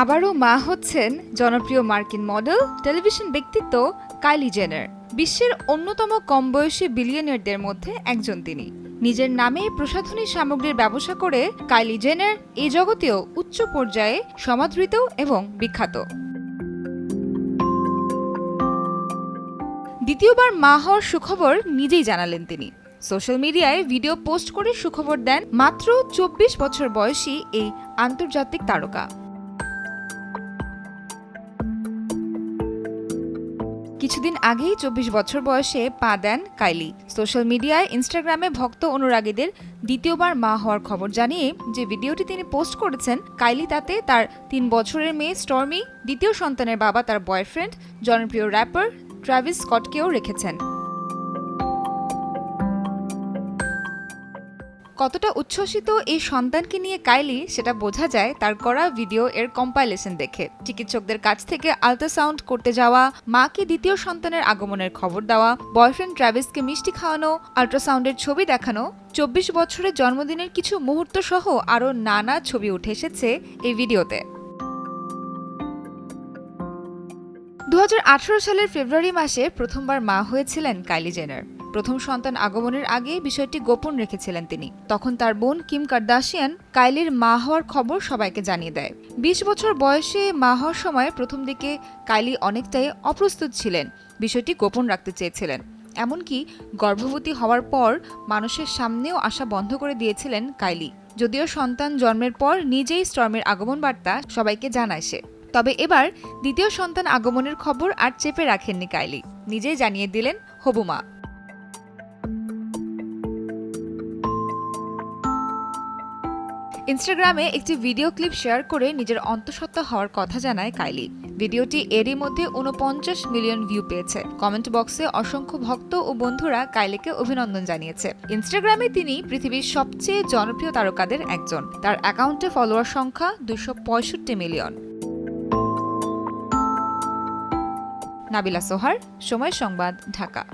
আবারও মা হচ্ছেন জনপ্রিয় মার্কিন মডেল, টেলিভিশন ব্যক্তিত্ব কাইলি জেনার। বিশ্বের অন্যতম কম বয়সী বিলিয়নিয়ারদের মধ্যে একজন তিনি। নিজের নামে প্রসাধনী সামগ্রীর ব্যবসা করে কাইলি জেনার এই জগতেও উচ্চ পর্যায়ে সমাদৃত এবং বিখ্যাত। দ্বিতীয়বার মা হওয়ার সুখবর নিজেই জানালেন তিনি। সোশ্যাল মিডিয়ায় ভিডিও পোস্ট করে সুখবর দেন মাত্র ২৪ বছর বয়সী এই আন্তর্জাতিক তারকা। কিছুদিন আগেই ২৪ বছর বয়সে পা দেন কাইলি। সোশ্যাল মিডিয়ায় ইনস্টাগ্রামে ভক্ত অনুরাগীদের দ্বিতীয়বার মা হওয়ার খবর জানিয়ে যে ভিডিওটি তিনি পোস্ট করেছেন, কাইলি তাতে তার ৩ বছরের মেয়ে স্টর্মি, দ্বিতীয় সন্তানের বাবা তার বয়ফ্রেন্ড জনপ্রিয় র্যাপার ট্রাভিস স্কটকেও রেখেছেন। কতটা উচ্ছ্বসিত এই সন্তানকে নিয়ে কাইলি সেটা বোঝা যায় তার করা ভিডিও এর কম্পাইলেশন দেখে। চিকিৎসকদের কাছ থেকে আল্ট্রাসাউন্ড করতে যাওয়া, মাকে দ্বিতীয় সন্তানের আগমনের খবর দেওয়া, বয়ফ্রেন্ড ট্রাভিসকে মিষ্টি খাওয়ানো, আল্ট্রাসাউন্ডের ছবি দেখানো, ২৪ বছরের জন্মদিনের কিছু মুহূর্ত সহ আরও নানা ছবি উঠে এসেছে এই ভিডিওতে। ২০১৮ সালের ফেব্রুয়ারি মাসে প্রথমবার মা হয়েছিলেন কাইলি জেনার। প্রথম সন্তান আগমনের আগে বিষয়টি গোপন রেখেছিলেন তিনি। তখন তার বোন কিম কার্দাশিয়ান কাইলির মা হওয়ার খবর সবাইকে জানিয়ে দেয়। ২০ বছর বয়সে মা হওয়ার সময় প্রথম দিকে কাইলি অনেকটাই অপ্রস্তুত ছিলেন, বিষয়টি গোপন রাখতে চেয়েছিলেন। এমনকি গর্ভবতী হওয়ার পর মানুষের সামনেও আসা বন্ধ করে দিয়েছিলেন কাইলি। যদিও সন্তান জন্মের পর নিজেই স্টর্মের আগমন বার্তা সবাইকে জানায় সে। তবে এবার দ্বিতীয় সন্তান আগমনের খবর আর চেপে রাখেননি কাইলি, নিজেই জানিয়ে দিলেন হবু মা। ইনস্টাগ্রামে একটি ভিডিও ক্লিপ শেয়ার করে নিজের অন্তঃসত্ত্বা হওয়ার কথা জানায় কাইলি। ভিডিওটি এরই মধ্যে ৪৯ মিলিয়ন ভিউ পেয়েছে। কমেন্ট বক্সে অসংখ্য ভক্ত ও বন্ধুরা কাইলিকে অভিনন্দন জানিয়েছে। ইনস্টাগ্রামে তিনি পৃথিবীর সবচেয়ে জনপ্রিয় তারকাদের একজন। তার অ্যাকাউন্টে ফলোয়ার সংখ্যা ২৬৫ মিলিয়ন। নাবিলা সোহার, সময় সংবাদ, ঢাকা।